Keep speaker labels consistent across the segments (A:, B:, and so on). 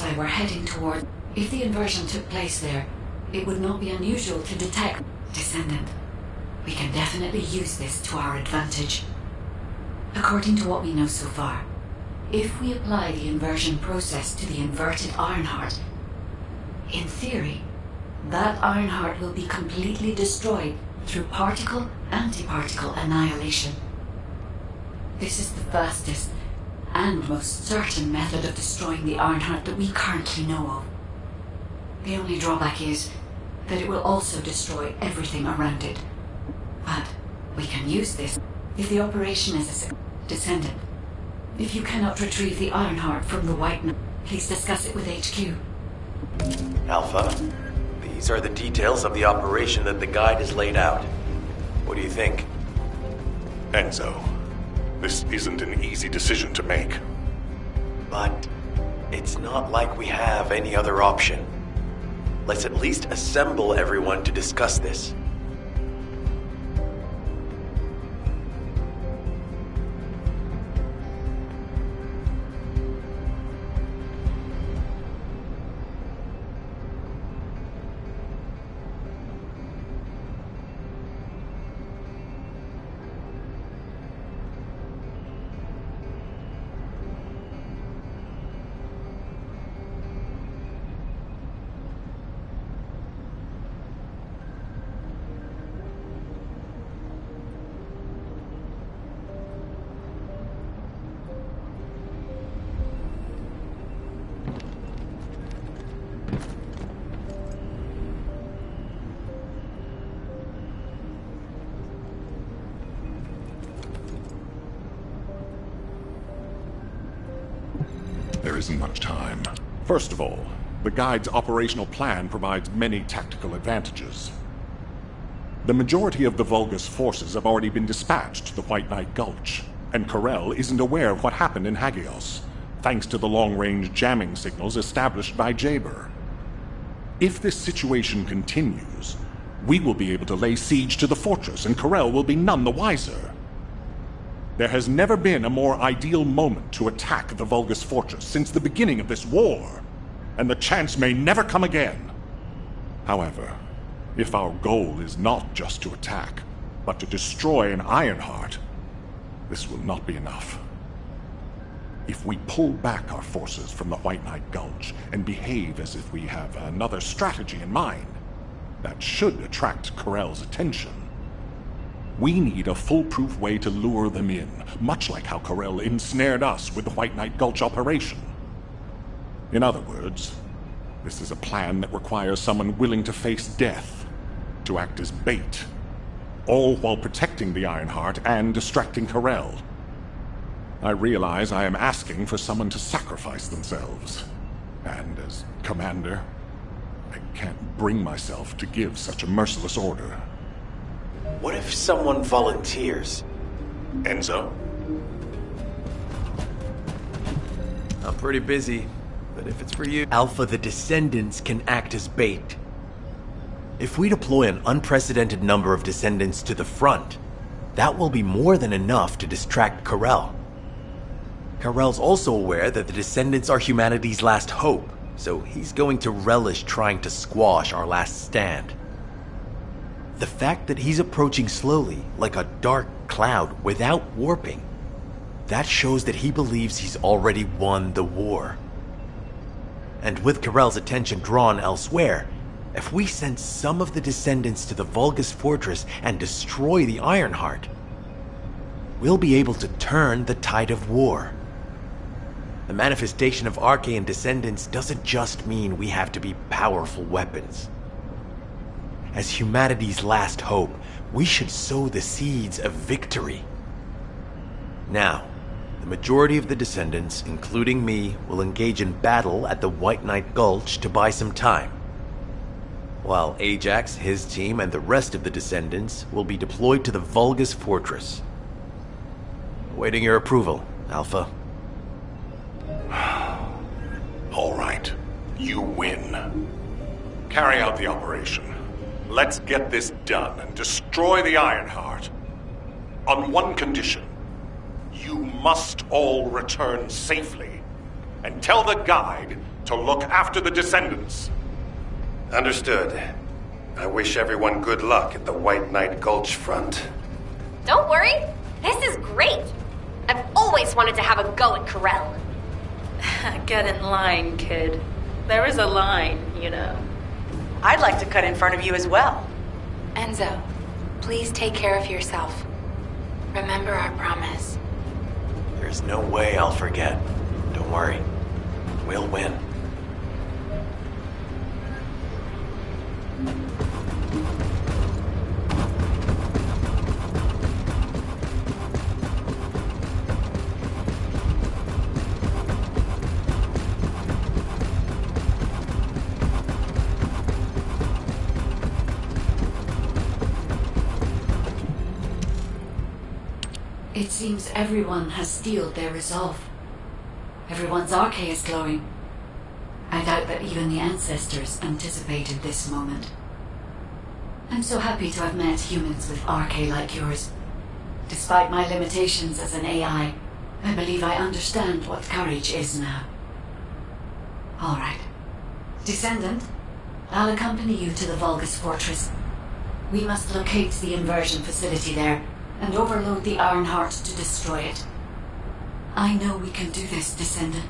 A: I were heading toward. If the inversion took place there, it would not be unusual to detect Descendant. We can definitely use this to our advantage. According to what we know so far, if we apply the inversion process to the inverted Ironheart, in theory, that Ironheart will be completely destroyed through particle-antiparticle annihilation. This is the fastest and most certain method of destroying the Ironheart that we currently know of. The only drawback is that it will also destroy everything around it. But we can use this if the operation is a Descendant. If you cannot retrieve the Ironheart from the White Knight, please discuss it with HQ.
B: Alpha, these are the details of the operation that the guide has laid out. What do you think?
C: Enzo, this isn't an easy decision to make.
B: But it's not like we have any other option. Let's at least assemble everyone to discuss this.
C: There isn't much time. First of all, the Guide's operational plan provides many tactical advantages. The majority of the Vulgus forces have already been dispatched to the White Knight Gulch, and Corel isn't aware of what happened in Hagios, thanks to the long-range jamming signals established by Jaber. If this situation continues, we will be able to lay siege to the fortress, and Corel will be none the wiser. There has never been a more ideal moment to attack the Vulgus fortress since the beginning of this war, and the chance may never come again. However, if our goal is not just to attack, but to destroy an Ironheart, this will not be enough. If we pull back our forces from the White Knight Gulch and behave as if we have another strategy in mind, that should attract Corel's attention. We need a foolproof way to lure them in, much like how Corel ensnared us with the White Knight Gulch operation. In other words, this is a plan that requires someone willing to face death, to act as bait, all while protecting the Ironheart and distracting Corel. I realize I am asking for someone to sacrifice themselves, and as commander, I can't bring myself to give such a merciless order.
B: What if someone volunteers?
C: Enzo?
B: I'm pretty busy, but if it's for you... Alpha, the Descendants can act as bait. If we deploy an unprecedented number of Descendants to the front, that will be more than enough to distract Corel. Corel's also aware that the Descendants are humanity's last hope, so he's going to relish trying to squash our last stand. The fact that he's approaching slowly, like a dark cloud without warping, that shows that he believes he's already won the war. And with Corel's attention drawn elsewhere, if we send some of the Descendants to the Vulgus fortress and destroy the Ironheart, we'll be able to turn the tide of war. The manifestation of Archaean Descendants doesn't just mean we have to be powerful weapons. As humanity's last hope, we should sow the seeds of victory. Now, the majority of the Descendants, including me, will engage in battle at the White Knight Gulch to buy some time. While Ajax, his team, and the rest of the Descendants will be deployed to the Vulgus fortress. Awaiting your approval, Alpha.
C: All right, you win. Carry out the operation. Let's get this done and destroy the Ironheart. On one condition. You must all return safely. And tell the Guide to look after the Descendants.
D: Understood. I wish everyone good luck at the White Knight Gulch front.
E: Don't worry, this is great. I've always wanted to have a go at Corel.
F: Get in line, kid. There is a line, you know.
G: I'd like to cut in front of you as well.
A: Enzo, please take care of yourself. Remember our promise.
B: There's no way I'll forget. Don't worry. We'll win.
A: It seems everyone has steeled their resolve. Everyone's arche is glowing. I doubt that even the ancestors anticipated this moment. I'm so happy to have met humans with arche like yours. Despite my limitations as an AI, I believe I understand what courage is now. All right. Descendant, I'll accompany you to the Vulgus Fortress. We must locate the inversion facility there and overload the Ironheart to destroy it. I know we can do this, Descendant.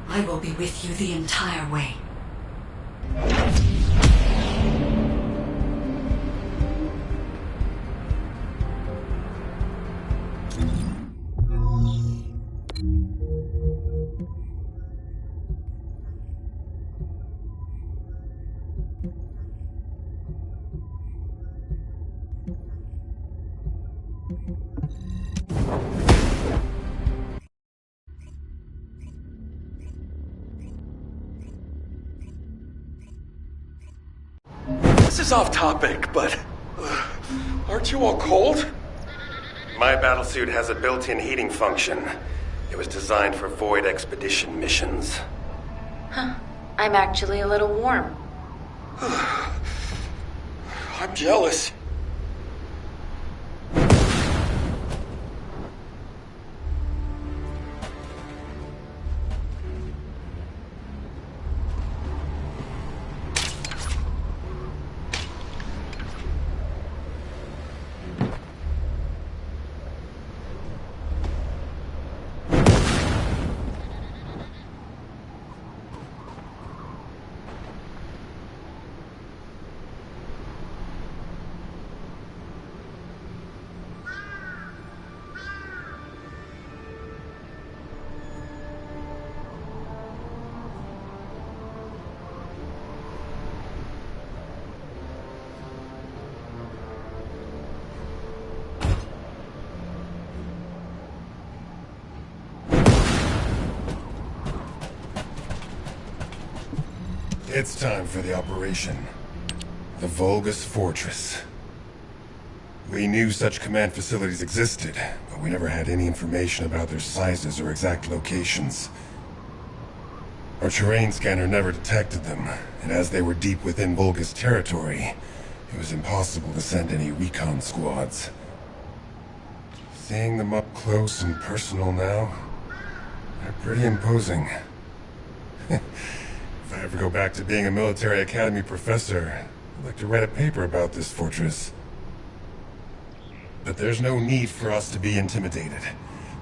A: I will be with you the entire way.
H: This is off topic, but aren't you all cold?
D: My battlesuit has a built-in heating function. It was designed for void expedition missions.
E: I'm actually a little warm.
H: I'm jealous.
I: It's time for the operation. The Vulgus Fortress. We knew such command facilities existed, but we never had any information about their sizes or exact locations. Our terrain scanner never detected them, and as they were deep within Vulgus territory, it was impossible to send any recon squads. Seeing them up close and personal now, they're pretty imposing. If I ever go back to being a military academy professor, I'd like to write a paper about this fortress. But there's no need for us to be intimidated.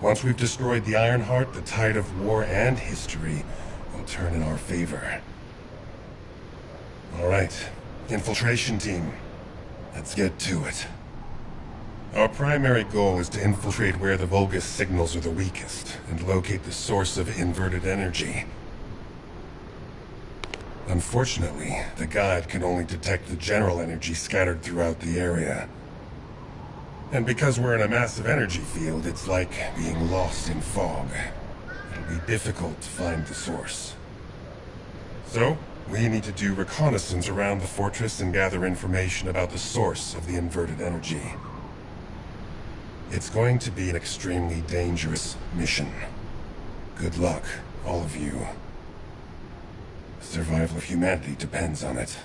I: Once we've destroyed the Ironheart, the tide of war and history will turn in our favor. All right, infiltration team. Let's get to it. Our primary goal is to infiltrate where the Vulgus signals are the weakest and locate the source of inverted energy. Unfortunately, the guide can only detect the general energy scattered throughout the area. And because we're in a massive energy field, it's like being lost in fog. It'll be difficult to find the source. So, we need to do reconnaissance around the fortress and gather information about the source of the inverted energy. It's going to be an extremely dangerous mission. Good luck, all of you. The survival of humanity depends on it.